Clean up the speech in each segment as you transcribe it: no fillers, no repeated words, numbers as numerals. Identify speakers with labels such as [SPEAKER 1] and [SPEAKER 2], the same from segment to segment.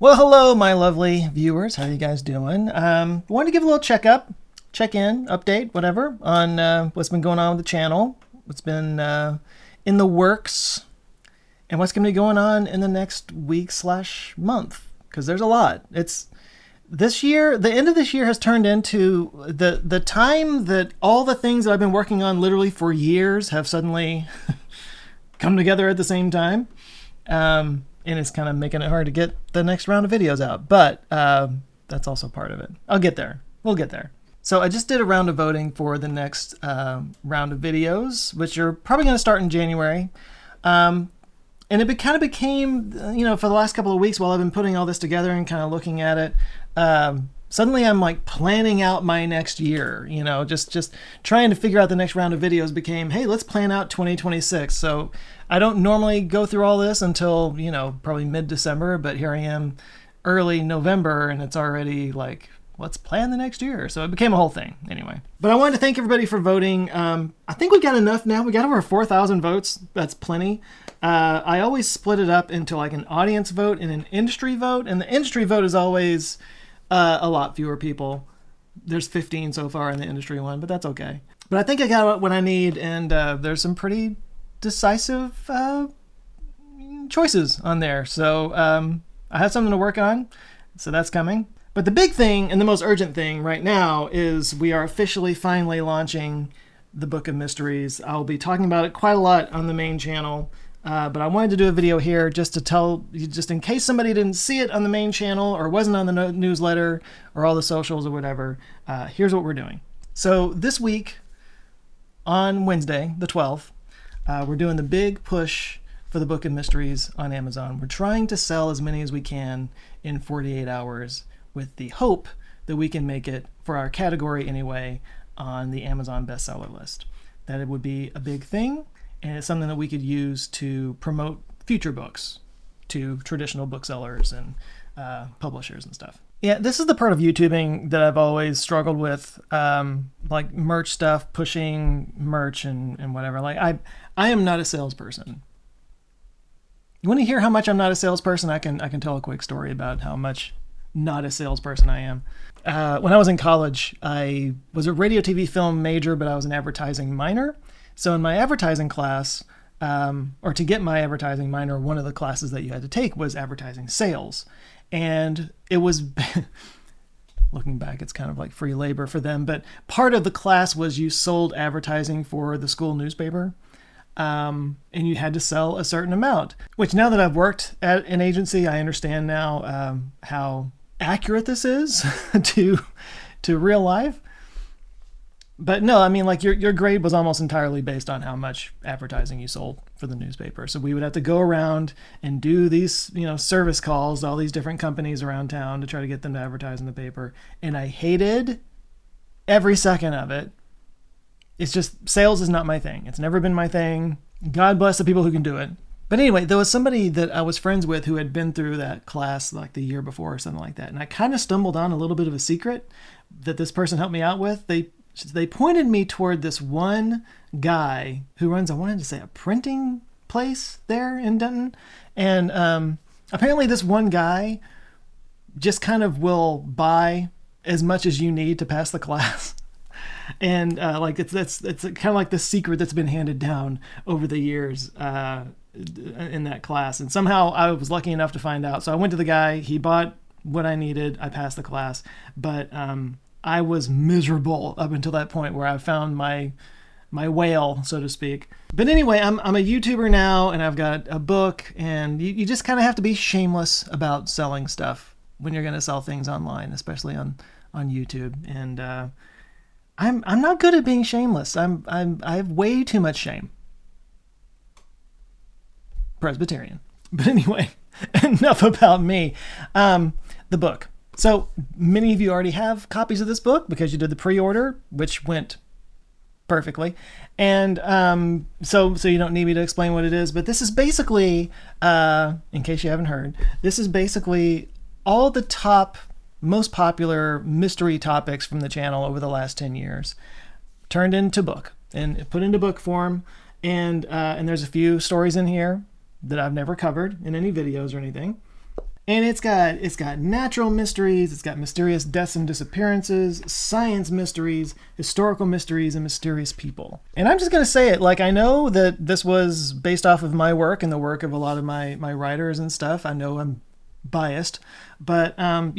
[SPEAKER 1] Well, hello, my lovely viewers. How are you guys doing? Wanted to give a little check-in, update, whatever, on what's been going on with the channel, what's been in the works, and what's going to be going on in the next week/month. Because there's a lot. It's this year. The end of this year has turned into the time that all the things that I've been working on literally for years have suddenly come together at the same time. And it's kind of making it hard to get the next round of videos out. But that's also part of it. I'll get there. We'll get there. So I just did a round of voting for the next round of videos, which are probably going to start in January. And it kind of became, for the last couple of weeks while I've been putting all this together and kind of looking at it, suddenly I'm like planning out my next year, just trying to figure out the next round of videos became, hey, let's plan out 2026. So I don't normally go through all this until, probably mid-December, but here I am early November and it's already like, let's plan the next year. So it became a whole thing anyway. But I wanted to thank everybody for voting. I think we got enough now. We got over 4,000 votes. That's plenty. I always split it up into like an audience vote and an industry vote. And the industry vote is always a lot fewer people. There's 15 so far in the industry one, but that's okay. But I think I got what I need, and there's some pretty decisive choices on there. So I have something to work on, so that's coming. But the big thing and the most urgent thing right now is we are officially finally launching the Book of Mysteries. I'll be talking about it quite a lot on the main channel. But I wanted to do a video here just to tell, just in case somebody didn't see it on the main channel or wasn't on the newsletter or all the socials or whatever, here's what we're doing. So this week, on Wednesday, the 12th, we're doing the big push for the Book of Mysteries on Amazon. We're trying to sell as many as we can in 48 hours with the hope that we can make it, for our category anyway, on the Amazon bestseller list. That it would be a big thing. And it's something that we could use to promote future books to traditional booksellers and publishers and stuff. Yeah, this is the part of YouTubing that I've always struggled with, like merch stuff, pushing merch and whatever. Like I am not a salesperson. You want to hear how much I'm not a salesperson? I can tell a quick story about how much not a salesperson I am. When I was in college, I was a radio, TV, film major, but I was an advertising minor. So in my advertising class, or to get my advertising minor, one of the classes that you had to take was advertising sales. And it was, looking back, it's kind of like free labor for them, but part of the class was you sold advertising for the school newspaper. And you had to sell a certain amount, which now that I've worked at an agency, I understand now how accurate this is to real life. But no, I mean, like your grade was almost entirely based on how much advertising you sold for the newspaper. So we would have to go around and do these, service calls to all these different companies around town to try to get them to advertise in the paper. And I hated every second of it. It's just, sales is not my thing. It's never been my thing. God bless the people who can do it. But anyway, there was somebody that I was friends with who had been through that class like the year before or something like that. And I kind of stumbled on a little bit of a secret that this person helped me out with. They pointed me toward this one guy who runs, I wanted to say, a printing place there in Denton. And apparently this one guy just kind of will buy as much as you need to pass the class. And it's kind of like the secret that's been handed down over the years in that class. And somehow I was lucky enough to find out. So I went to the guy, he bought what I needed, I passed the class. But I was miserable up until that point where I found my whale, so to speak. But anyway, I'm a YouTuber now, and I've got a book, and you just kind of have to be shameless about selling stuff when you're going to sell things online, especially on YouTube. And I'm not good at being shameless. I have way too much shame. Presbyterian. But anyway, enough about me. The book. So many of you already have copies of this book because you did the pre-order, which went perfectly. And so you don't need me to explain what it is, but this is basically, in case you haven't heard, this is basically all the top, most popular mystery topics from the channel over the last 10 years, turned into book and put into book form. And there's a few stories in here that I've never covered in any videos or anything. And it's got natural mysteries, it's got mysterious deaths and disappearances, science mysteries, historical mysteries, and mysterious people. And I'm just gonna say it, like, I know that this was based off of my work and the work of a lot of my writers and stuff. I know I'm biased, but in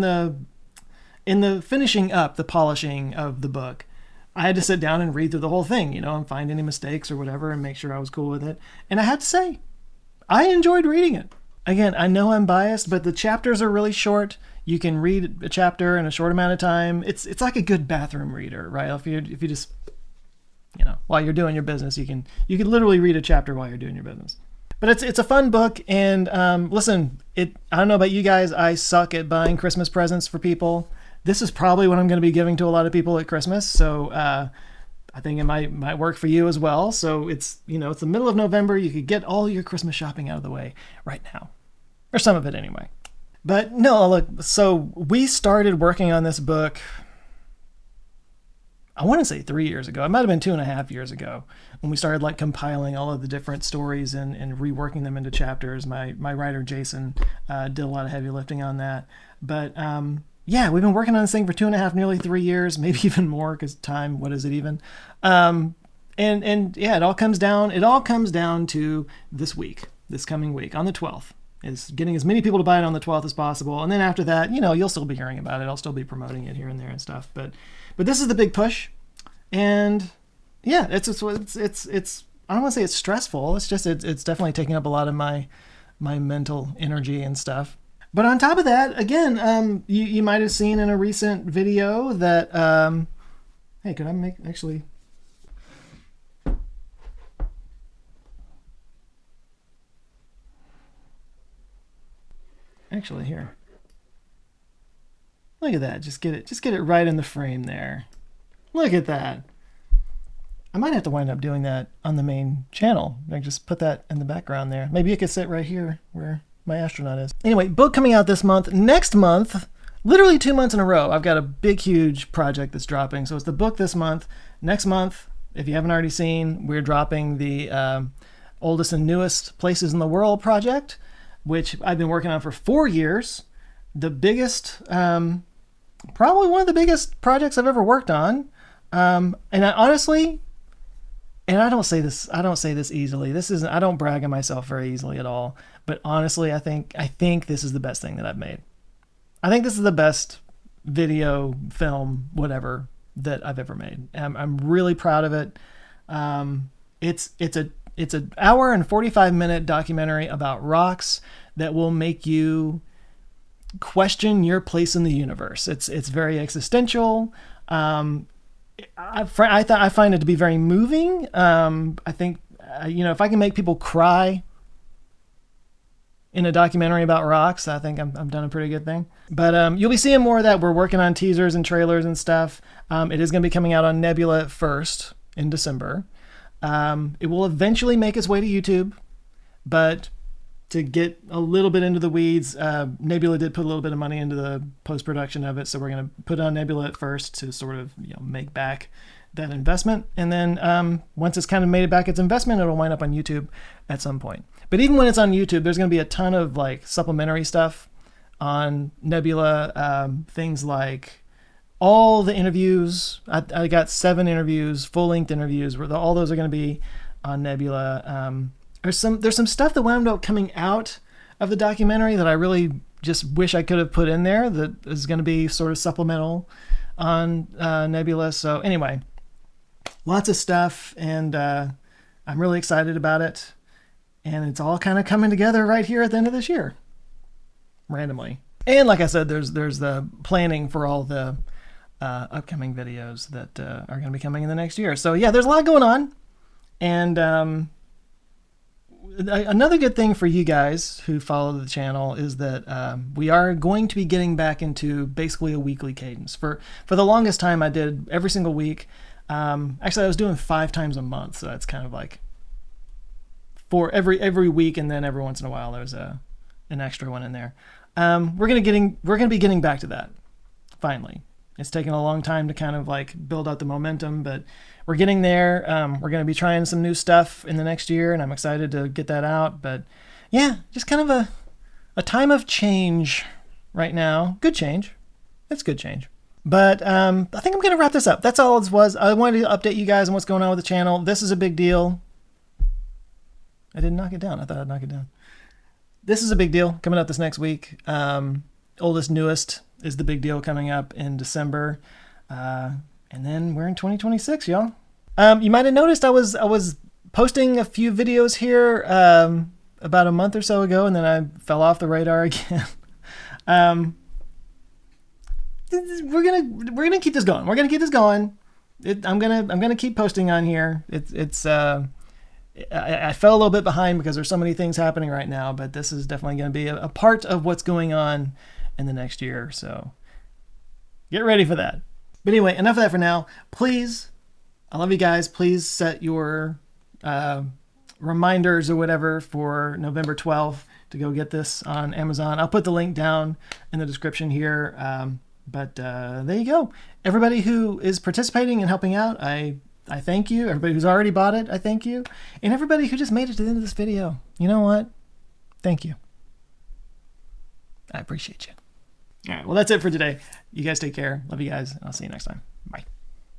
[SPEAKER 1] the finishing up, the polishing of the book, I had to sit down and read through the whole thing, and find any mistakes or whatever and make sure I was cool with it. And I had to say, I enjoyed reading it. Again, I know I'm biased, but the chapters are really short. You can read a chapter in a short amount of time. It's like a good bathroom reader, right? If you just, while you're doing your business, you can literally read a chapter while you're doing your business. But it's a fun book, and listen, I don't know about you guys, I suck at buying Christmas presents for people. This is probably what I'm going to be giving to a lot of people at Christmas, so I think it might work for you as well. So it's the middle of November. You could get all your Christmas shopping out of the way right now, or some of it anyway. But no, look. So we started working on this book, I want to say 3 years ago. It might have been 2.5 years ago when we started like compiling all of the different stories and reworking them into chapters. My writer Jason did a lot of heavy lifting on that. But yeah, we've been working on this thing for 2.5, nearly 3 years, maybe even more, because time, what is it even? And yeah, it all comes down to this coming week, on the 12th, is getting as many people to buy it on the 12th as possible. And then after that, you'll still be hearing about it. I'll still be promoting it here and there and stuff. But this is the big push. And yeah, it's I don't want to say it's stressful. It's just, it's definitely taking up a lot of my mental energy and stuff. But on top of that, again, you might have seen in a recent video that, hey, could I actually here. Look at that. Just get it right in the frame there. Look at that. I might have to wind up doing that on the main channel. Like, just put that in the background there. Maybe it could sit right here where my astronaut is. Anyway, book coming out this month. Next month, literally 2 months in a row, I've got a big, huge project that's dropping. So it's the book this month. Next month, if you haven't already seen, we're dropping the oldest and newest places in the world project, which I've been working on for 4 years. The biggest, probably one of the biggest projects I've ever worked on. And I honestly, and I don't say this easily. I don't brag on myself very easily at all. But honestly, I think this is the best thing that I've made. I think this is the best video, film, whatever that I've ever made. I'm really proud of it. It's an hour and 45-minute documentary about rocks that will make you question your place in the universe. It's very existential. I find it to be very moving. I think, if I can make people cry in a documentary about rocks, I think I've done a pretty good thing. But you'll be seeing more of that. We're working on teasers and trailers and stuff. It is going to be coming out on Nebula first in December. It will eventually make its way to YouTube, but to get a little bit into the weeds, Nebula did put a little bit of money into the post-production of it, so we're going to put it on Nebula at first to sort of make back that investment, and then once it's kind of made it back its investment, it'll wind up on YouTube at some point. But even when it's on YouTube, there's going to be a ton of like supplementary stuff on Nebula, things like all the interviews. I got 7 interviews, full-length interviews, where all those are going to be on Nebula. There's some stuff that wound up coming out of the documentary that I really just wish I could have put in there that is going to be sort of supplemental on Nebula. So anyway, lots of stuff, and I'm really excited about it. And it's all kind of coming together right here at the end of this year, randomly. And like I said, there's the planning for all the upcoming videos that are going to be coming in the next year. So yeah, there's a lot going on. And another good thing for you guys who follow the channel is that we are going to be getting back into basically a weekly cadence. For the longest time, I did every single week. Actually, I was doing 5 times a month, so that's kind of like for every week, and then every once in a while there's an extra one in there. We're gonna be getting back to that finally. It's taken a long time to kind of like build out the momentum, but we're getting there. We're going to be trying some new stuff in the next year, and I'm excited to get that out. But yeah, just kind of a time of change right now. Good change. It's good change. But I think I'm going to wrap this up. That's all it was. I wanted to update you guys on what's going on with the channel. This is a big deal. I didn't knock it down. I thought I'd knock it down. This is a big deal coming up this next week. Oldest, newest is the big deal coming up in December. And then we're in 2026, y'all. You might have noticed I was posting a few videos here about a month or so ago, and then I fell off the radar again. We're gonna keep this going. We're gonna keep this going. I'm gonna keep posting on here. I fell a little bit behind because there's so many things happening right now, but this is definitely going to be a part of what's going on in the next year. So get ready for that. But anyway, enough of that for now. Please, I love you guys. Please set your reminders or whatever for November 12th to go get this on Amazon. I'll put the link down in the description here. But there you go. Everybody who is participating and helping out, I thank you. Everybody who's already bought it, I thank you. And everybody who just made it to the end of this video, you know what? Thank you. I appreciate you. All right, well, that's it for today. You guys take care. Love you guys, and I'll see you next time.